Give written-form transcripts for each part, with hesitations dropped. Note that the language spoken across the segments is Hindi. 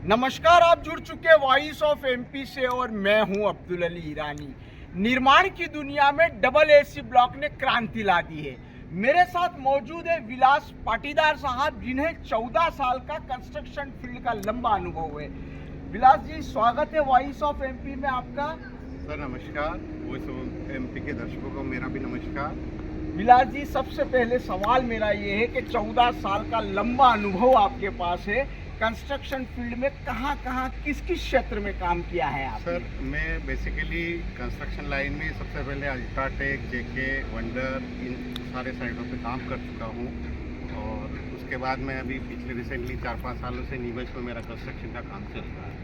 नमस्कार, आप जुड़ चुके वॉइस ऑफ एमपी से और मैं हूं अब्दुल अली ईरानी। निर्माण की दुनिया में डबल एसी ब्लॉक ने क्रांति ला दी है। मेरे साथ मौजूद है विलास पाटीदार साहब, जिन्हें 14 साल का कंस्ट्रक्शन फील्ड का लंबा अनुभव है। विलास जी, स्वागत है वॉइस ऑफ एमपी में आपका। सर नमस्कार, वॉइस ऑफ एमपी के दर्शकों को मेरा भी नमस्कार। विलास जी, सबसे पहले सवाल मेरा ये है कि 14 साल का लंबा अनुभव आपके पास है, कंस्ट्रक्शन फील्ड में कहाँ कहाँ किस किस क्षेत्र में काम किया है आप? सर मैं बेसिकली कंस्ट्रक्शन लाइन में सबसे पहले अल्ट्राटेक, जेके, वंडर, इन सारे साइटों पे काम कर चुका हूँ। और उसके बाद मैं अभी पिछले रिसेंटली 4-5 सालों से नीमच में मेरा कंस्ट्रक्शन का काम चल रहा है।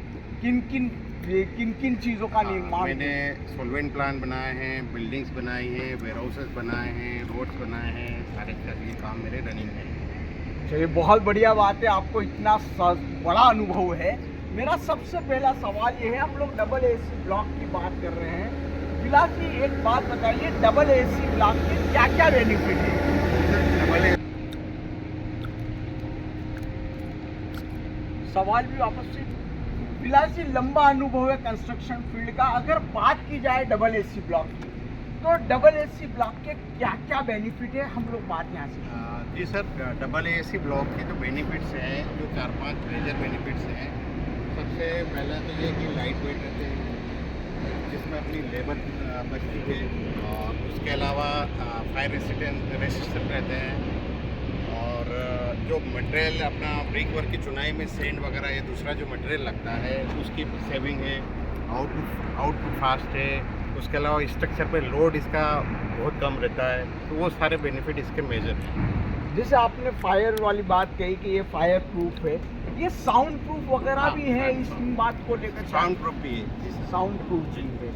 किन किन चीज़ों का निर्माण? मैंने सोलवेंट प्लान बनाए हैं, बिल्डिंग्स बनाई हैं, वेयर हाउसेस बनाए हैं, रोड्स बनाए हैं, सारे ये काम मेरे रनिंग है। चलिए, बहुत बढ़िया बात है, आपको इतना बड़ा अनुभव है। मेरा सबसे पहला सवाल ये है, हम लोग डबल एसी ब्लॉक की बात कर रहे हैं। विलास जी, एक बात बताइए, डबल एसी ब्लॉक के क्या क्या बेनिफिट है? सवाल भी वापस से। विलास जी, लंबा अनुभव है कंस्ट्रक्शन फील्ड का। अगर बात की जाए डबल एसी ब्लॉक की, तो डबल एसी ब्लॉक के क्या क्या बेनिफिट है, हम लोग बात यहाँ से। जी सर, डबल एसी ब्लॉक के जो बेनिफिट्स हैं, जो 4-5 मेजर बेनिफिट्स हैं। सबसे पहला तो ये कि लाइट वेट रहते हैं, जिसमें अपनी लेबर बचती है। और उसके अलावा फायर रेसिस्टेंट रहते हैं। और जो मटेरियल अपना ब्रिक वर्क की चुनाई में सेंड वगैरह, ये दूसरा जो मटेरियल लगता है उसकी सेविंग है। आउटपुट फास्ट है। उसके अलावा स्ट्रक्चर पे लोड इसका बहुत कम रहता है। तो वो सारे बेनिफिट इसके मेजर हैं। जैसे आपने फायर वाली बात कही कि ये फायर प्रूफ है, ये साउंड प्रूफ वगैरह भी है, इस बात को लेकर? साउंड प्रूफ भी है। साउंड प्रूफ भी है।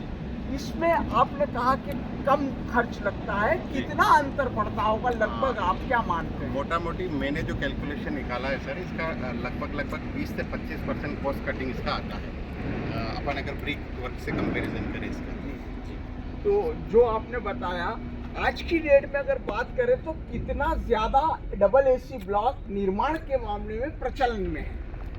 इसमें आपने कहा कि कम खर्च लगता है, कितना अंतर पड़ता होगा लगभग, आप क्या मानते हैं? मोटा मोटी मैंने जो कैलकुलेशन निकाला है सर, इसका लगभग 20 से 25% कॉस्ट कटिंग इसका आता है, अपन अगर ब्रिक वर्क से कंपेरिजन करें इसका। तो जो आपने बताया, आज की डेट में अगर बात करें तो कितना ज़्यादा डबल एसी ब्लॉक निर्माण के मामले में प्रचलन में है?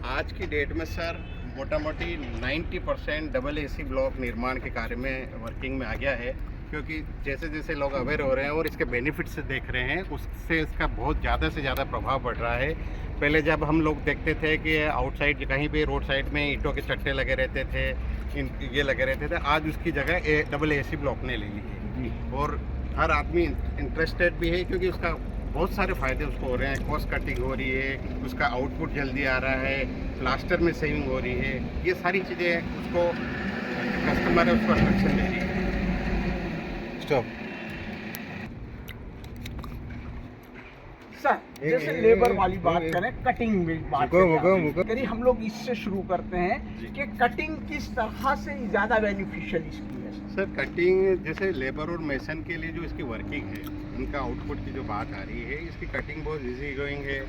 आज की डेट में सर मोटा मोटी 90% डबल एसी ब्लॉक निर्माण के कार्य में वर्किंग में आ गया है। क्योंकि जैसे जैसे लोग अवेयर हो रहे हैं और इसके बेनिफिट्स से देख रहे हैं, उससे इसका बहुत ज़्यादा से ज़्यादा प्रभाव पड़ रहा है। पहले जब हम लोग देखते थे कि आउटसाइड कहीं पे रोड साइड में ईंटों के चट्टे लगे रहते थे, ये लगे रहते थे, आज उसकी जगह डबल एसी ब्लॉक ने ले ली है। और हर आदमी इंटरेस्टेड भी है, क्योंकि उसका बहुत सारे फ़ायदे उसको हो रहे हैं। कॉस्ट कटिंग हो रही है, उसका आउटपुट जल्दी आ रहा है, प्लास्टर में सेविंग हो रही है। ये सारी चीज़ें उसको कस्टमर है उसको अट्रैक्शन दे रही है। स्टॉप सर, जैसे लेबर वाली बात करें, कटिंग में बात करें, हम लोग इससे शुरू करते हैं कि कटिंग किस तरह से ज़्यादा बेनिफिशियल इसकी है? सर, कटिंग जैसे लेबर और मेसन के लिए जो इसकी वर्किंग है, उनका आउटपुट की जो बात आ रही है, इसकी कटिंग बहुत इजी गोइंग है।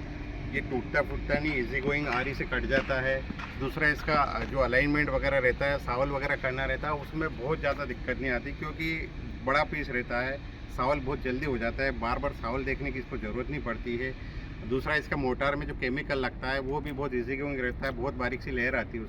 ये टूटता फूटता नहीं, इजी गोइंग, आरी से कट जाता है। दूसरा, इसका जो अलाइनमेंट वगैरह रहता है, सावल वगैरह करना रहता है, उसमें बहुत ज़्यादा दिक्कत नहीं आती, क्योंकि बड़ा पीस रहता है। सावल बहुत जल्दी हो जाता है, बार बार सावल देखने की इसको ज़रूरत नहीं पड़ती है। दूसरा, इसका मोटार में जो केमिकल लगता है वो भी बहुत इजी गोइंग रहता है, बहुत बारीक सी लेयर आती है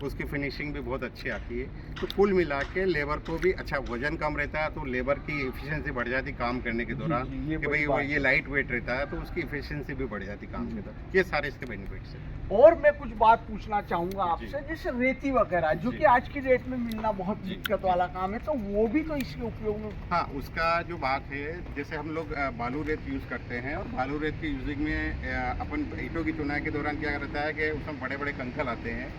उसकी फिनिशिंग भी बहुत अच्छी आती है। तो कुल मिला के लेबर को भी अच्छा, वजन कम रहता है तो लेबर की एफिशिएंसी बढ़ जाती काम करने के दौरान, कि भाई ये लाइट वेट रहता है तो उसकी एफिशिएंसी भी बढ़ जाती काम के दौरान। ये सारे इसके बेनिफिट्स हैं। और मैं कुछ बात पूछना चाहूँगा आपसे, जैसे रेती वगैरह, जो कि आज की डेट में मिलना बहुत दिक्कत वाला काम है, तो वो भी तो इसके उपयोग में? हाँ, उसका जो बात है, जैसे हम लोग बालू रेत यूज़ करते हैं, और बालू रेत की यूजिंग में अपन ईंटों की चुनाई के दौरान क्या रहता है कि उसमें बड़े बड़े कंकल आते हैं,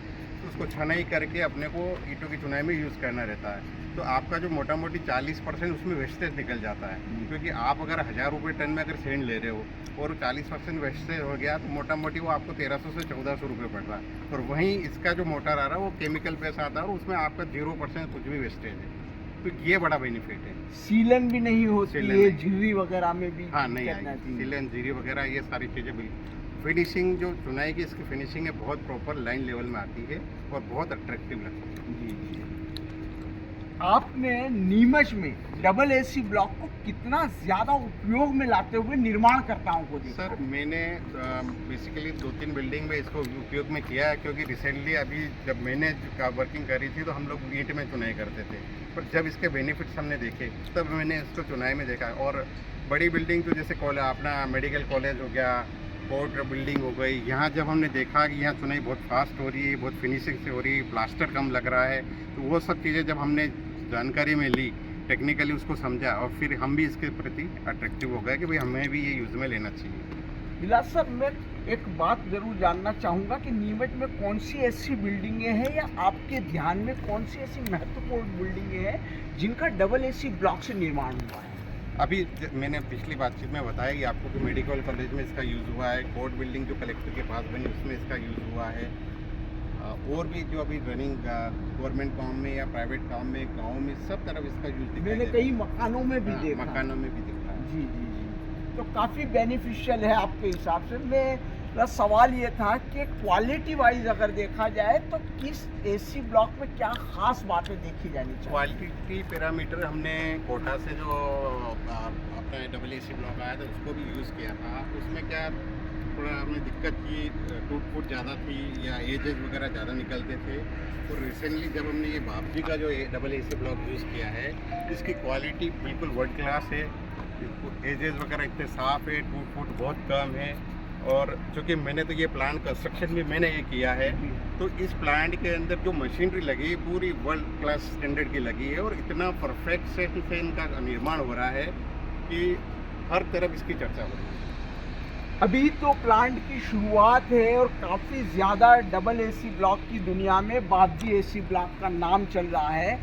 तो उसको छनाई करके अपने को ईंटों की चुनाई में यूज़ करना रहता है। तो आपका जो मोटा मोटी 40% उसमें वेस्टेज निकल जाता है। क्योंकि आप अगर 1000 रुपये टन में अगर सेंड ले रहे हो और 40% वेस्टेज हो गया, तो मोटा मोटी वो आपको 1300 से 1400 रुपये पड़ रहा है। और वहीं इसका जो मोटर आ रहा है वो केमिकल बेस आता है, और उसमें आपका 0% कुछ भी वेस्टेज है। तो ये बड़ा बेनिफिट है। सीलन भी नहीं होती है, झिर्री वगैरह में भी? हाँ, नहीं आएगी सीलन, झिर्री वगैरह, ये सारी चीज़ें बिल्कुल। फिनिशिंग जो चुनाई की इसकी फिनिशिंग है बहुत प्रॉपर लाइन लेवल में आती है और बहुत अट्रैक्टिव लगती है। आपने नीमच में डबल एसी ब्लॉक को कितना ज्यादा उपयोग में लाते हुए निर्माणकर्ताओं को देखा? सर मैंने बेसिकली 2-3 बिल्डिंग में इसको उपयोग में किया है, क्योंकि रिसेंटली अभी जब मैंने वर्किंग करी थी तो हम लोग ईंट में चुनाई करते थे, पर जब इसके बेनिफिट्स हमने देखे तब मैंने इसको चुनाई में देखा। और बड़ी बिल्डिंग तो जैसे अपना मेडिकल कॉलेज हो गया, कोर्ट बिल्डिंग हो गई, यहाँ जब हमने देखा कि यहाँ चुनाई बहुत फास्ट हो रही है, बहुत फिनिशिंग से हो रही है, प्लास्टर कम लग रहा है, तो वो सब चीज़ें जब हमने जानकारी में ली, टेक्निकली उसको समझा, और फिर हम भी इसके प्रति अट्रैक्टिव हो गए कि भाई हमें भी ये यूज़ में लेना चाहिए। विलास सर, मैं एक बात जरूर जानना चाहूँगा कि नीमच में कौन सी ऐसी बिल्डिंगें हैं या आपके ध्यान में कौन सी ऐसी महत्वपूर्ण बिल्डिंगें हैं जिनका डबल एसी ब्लॉक से निर्माण हुआ है? अभी मैंने पिछली बातचीत में बताया कि आपको कि मेडिकल कॉलेज में इसका यूज़ हुआ है, कोर्ट बिल्डिंग जो कलेक्टर के पास बनी उसमें इसका यूज़ हुआ है, और भी जो अभी रनिंग गवर्नमेंट काम में या प्राइवेट काम में, गाँव में, सब तरफ इसका यूज़ मैंने कई मकानों में भी देखा। मकानों में भी देखा है। जी जी जी, तो काफ़ी बेनिफिशियल है आपके हिसाब से। मेरा सवाल ये था कि क्वालिटी वाइज अगर देखा जाए तो किस एसी ब्लॉक में क्या खास बातें देखी जानी चाहिए? क्वालिटी पैरामीटर हमने कोटा से जो अपना डबल एसी ब्लॉक आया था उसको भी यूज़ किया था। उसमें क्या थोड़ा हमें दिक्कत की, टूट फूट ज़्यादा थी या एजेस वगैरह ज़्यादा निकलते थे। तो रिसेंटली जब हमने ये बापजी का जो डबल एसी ब्लॉक यूज़ किया है, इसकी क्वालिटी बिल्कुल वर्ल्ड क्लास है, एजेस वगैरह इतने साफ़ है, टूट फूट बहुत कम है। और चूँकि मैंने तो ये प्लांट कंस्ट्रक्शन भी मैंने ये किया है, तो इस प्लांट के अंदर जो मशीनरी लगी है पूरी वर्ल्ड क्लास स्टैंडर्ड की लगी है, और इतना परफेक्ट से इनका निर्माण हो रहा है कि हर तरफ इसकी चर्चा हो रही है। अभी तो प्लांट की शुरुआत है और काफ़ी ज़्यादा डबल एसी ब्लॉक की दुनिया में बापजी एसी ब्लॉक का नाम चल रहा है।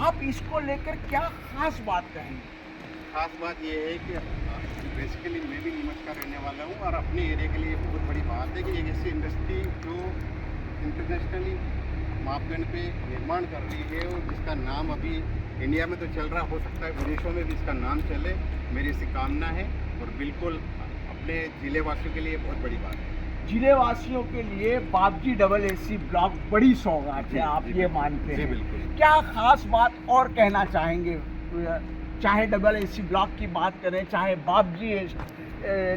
आप इसको लेकर क्या खास बात कहेंगे? खास बात यह है कि बेसिकली मैं भी नीमच का रहने वाला हूँ, और अपने एरिया के लिए बहुत बड़ी बात है कि एक ऐसी इंडस्ट्री जो इंटरनेशनली मापदंड पे निर्माण कर रही है और जिसका नाम अभी इंडिया में तो चल रहा, हो सकता है विदेशों में भी इसका नाम चले, मेरी ऐसी कामना है। और बिल्कुल अपने जिले वासियों के लिए बहुत बड़ी बात है। जिले वासियों के लिए बापजी डबल एसी ब्लॉक बड़ी सौगात है, आप ये मानते हैं? बिल्कुल। क्या खास बात और कहना चाहेंगे? चाहे डबल एसी ब्लॉक की बात करें, चाहे बापजी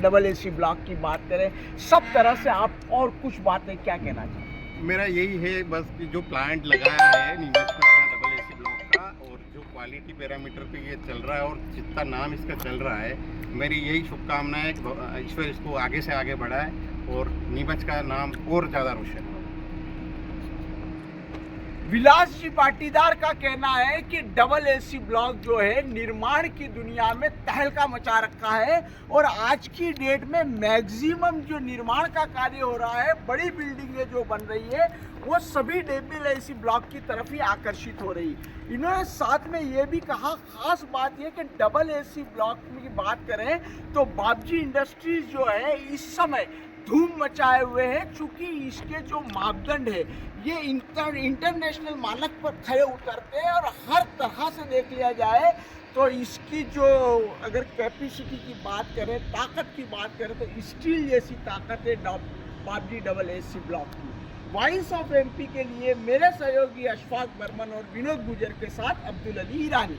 डबल एसी ब्लॉक की बात करें, सब तरह से आप और कुछ बातें क्या कहना चाहेंगे? मेरा यही है बस कि जो प्लांट लगाया है नीमच में अपना डबल एसी ब्लॉक का, और जो क्वालिटी पैरामीटर पे ये चल रहा है और जितना नाम इसका चल रहा है, मेरी यही शुभकामना है कि ईश्वर इसको आगे से आगे बढ़ाए और नीमच का नाम और ज़्यादा रोशन हो। विलास जी पाटीदार का कहना है कि डबल एसी ब्लॉक जो है निर्माण की दुनिया में तहलका मचा रखा है, और आज की डेट में मैक्सिमम जो निर्माण का कार्य हो रहा है, बड़ी बिल्डिंगें जो बन रही है, वो सभी डबल एसी ब्लॉक की तरफ ही आकर्षित हो रही। इन्होंने साथ में ये भी कहा, खास बात यह कि डबल एसी ब्लॉक की बात करें तो बापजी इंडस्ट्रीज जो है इस समय धूम मचाए हुए हैं, चूँकि इसके जो मापदंड है ये इंटरनेशनल मानक पर खरे उतरते हैं। और हर तरह से देख लिया जाए तो इसकी जो अगर कैपेसिटी की बात करें, ताकत की बात करें, तो स्टील जैसी ताकत है बापजी डबल एसी ब्लॉक की। वॉइस ऑफ एमपी के लिए मेरे सहयोगी अशफाक बर्मन और विनोद गुजर के साथ अब्दुल अली ईरानी।